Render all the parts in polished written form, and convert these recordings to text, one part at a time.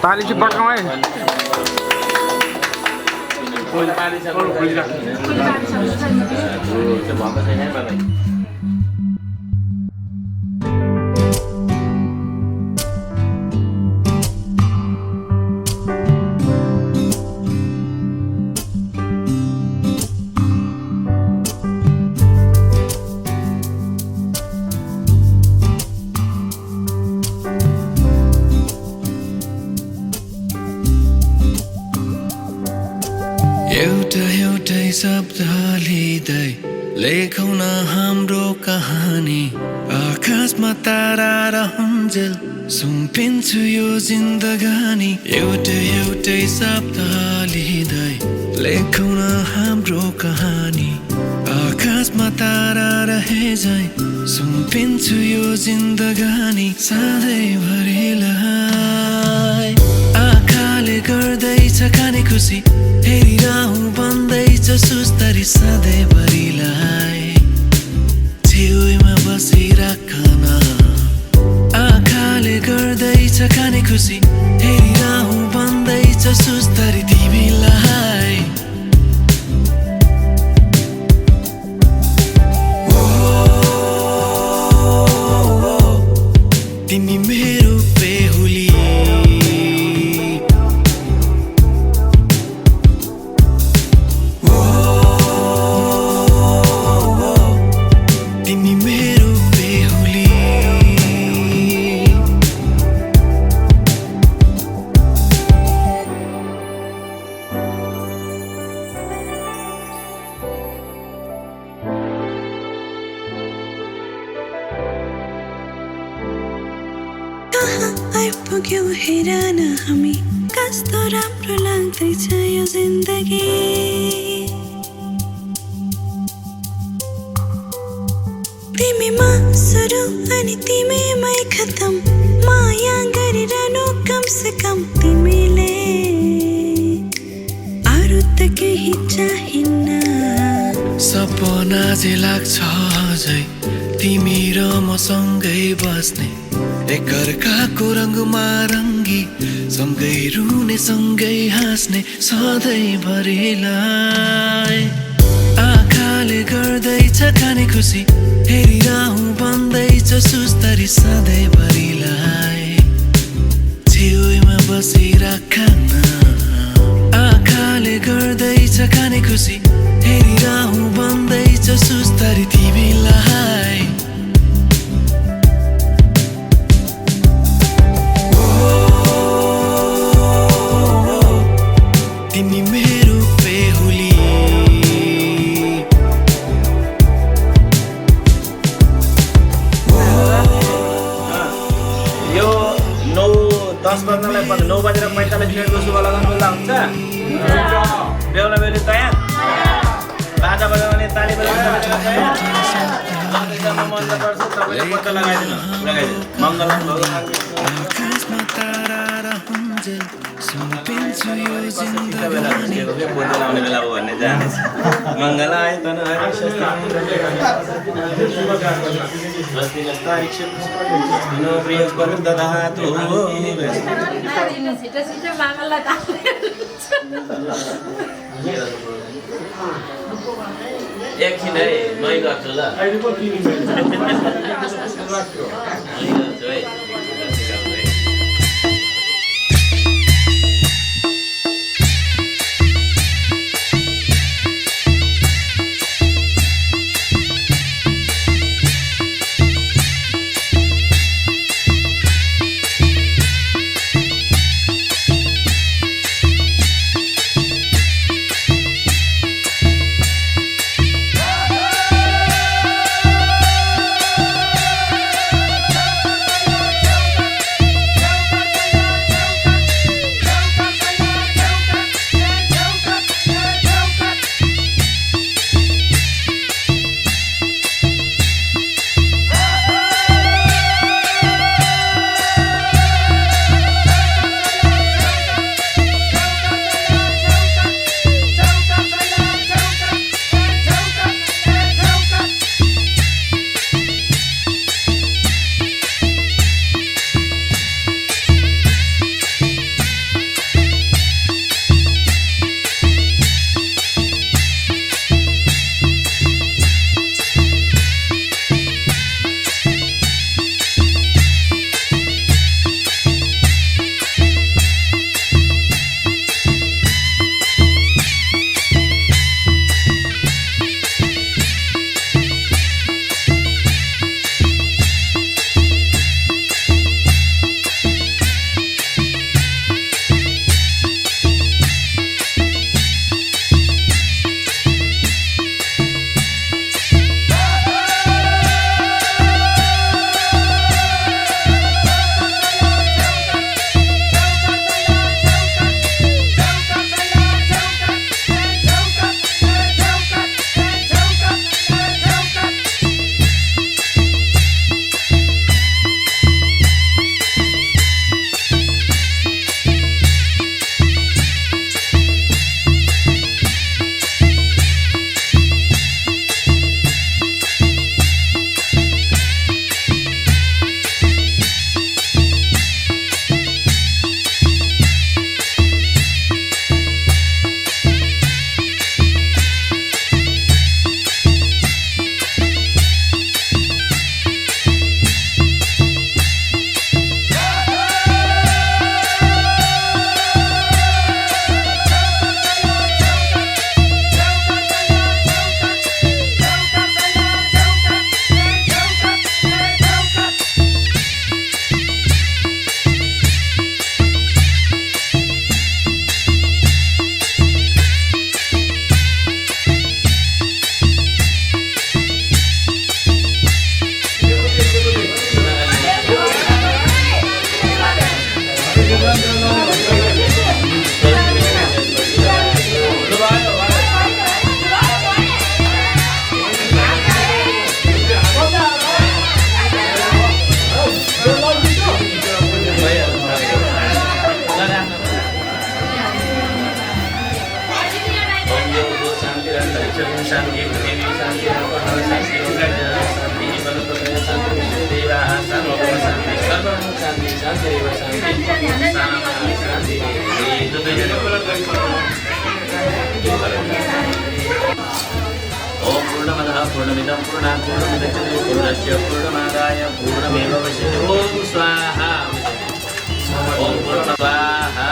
ताली चाहिँ पड्काउँ है। एउटै शब्द लिँदै लेखौँ न हाम्रो कहानी आकाशमा तारा रहन्जेल सुम्पिन्छु यो जिन्दगानी एउटै एउटै शब्द लिँदै लेखौँ न हाम्रो कहानी आकाशमा तारा रहेझै सुम्पिन्छु यो जिन्दगानी सधैँभरिलाई आँखाले गर्दैछ खाने खुसी हेरिरहँ भन्दैछ सुस्तरी सधैँभरिलाई छेउमा बसिराखन आँखाले गर्दैछ खाने खुसी हेरिरहँ भन्दैछ सुस्तरी तिमीलाई तिमी मेरो बेहुली तिमी मेरो बेहुली आइपुग्यौ हेर न हामी कस्तो राम्रो लाग्दैछ यो जिन्दगी तिमीमा सुरु अनि तिमीमै खतम माया गरिरहनु कम से कम तिमीले अरू त केही चाहिन्न सपना जे लाग्छ अझै तिमी र मसँगै बस्ने एकअर्काको रङमा रङ्गी सँगै रुने सँगै हाँस्ने सधैँभरिलाई आँखाले गर्दैछ खाने खुसी हेरिरहँ भन्दैछ सुस्तरी सधैँभरिलाई छेउमा बसिराखन आँखाले गर्दैछ खाने खुसी हेरिरहँ भन्दैछ सुस्तरी तिमीलाई तिमी मेरो बेहुली यो 9:10 बज्नलाई 9:45 शुभ लगन बेला हुन्छ बेहुला बेहुली तयार बाजा बजाउने ताली बजाउने तयार आजसम्म मन गर्छ तपाईले पत्ता लगाइदिनु मङ्गलम भगवान आकाशमा तारा रहन्जेल सुम्पिन्छु यो जिन्दगानी बोल्दै लाउने बेला हो भन्ने जाने मङ्गलाय तन हरि स्वस्ति तारिख नो प्रियस परम ददातु एकछिन है मै गर्छु ल ओम पूर्णमदः पूर्णमिदं पूर्णात् पूर्णमुदच्यते पूर्णस्य पूर्णमादाय पूर्णमेवावशिष्यते ओम स्वाहा ओम पूर्णस्वाहा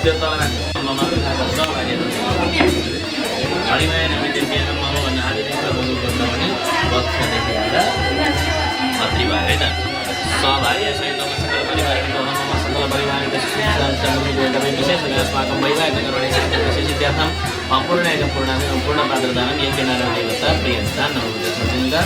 त्यो तलमा मम हरिमय नमितेन मम भन्ने हालिदिन्छ भन्नुपर्ने पक्षदेखि आएर अत्रि भयो हैन सभाय सहित नमस्कार परिवारको मम सकल परिवारको सुशान्तको विशेष गरी अस्माकं महिलाको गणेशको विशेषित्यार्थं पूर्णाय पूर्णामे पूर्ण पात्रदानं यज्ञनारायण देवता प्रियन्ता नमोदे सञ्चिन्ता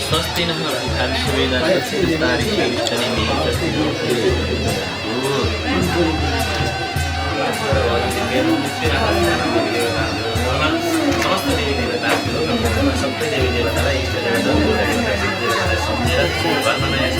स्वस्ति नः समस्त देवी देवता सबै देवी देवतालाई सम्झेर नयाँ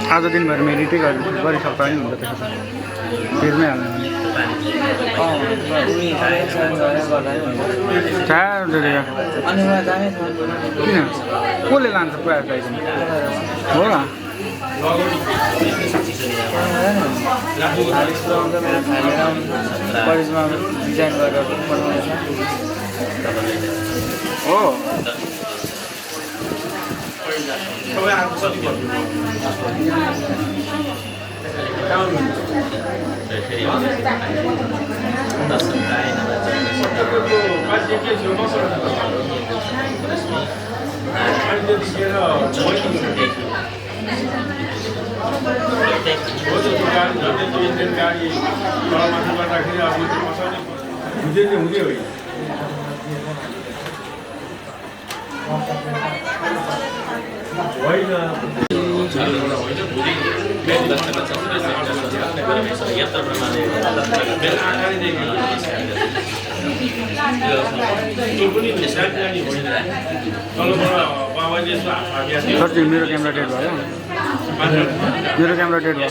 आज दिनभर मेडिटे गरिसक्दा नि हुन्छ त्यसो फेरिमै हाल्नु किन कसले लान्छ पुरा हो र हो मेरो क्यामेरा डेट भयो मेरो क्यामेरा डेट भयो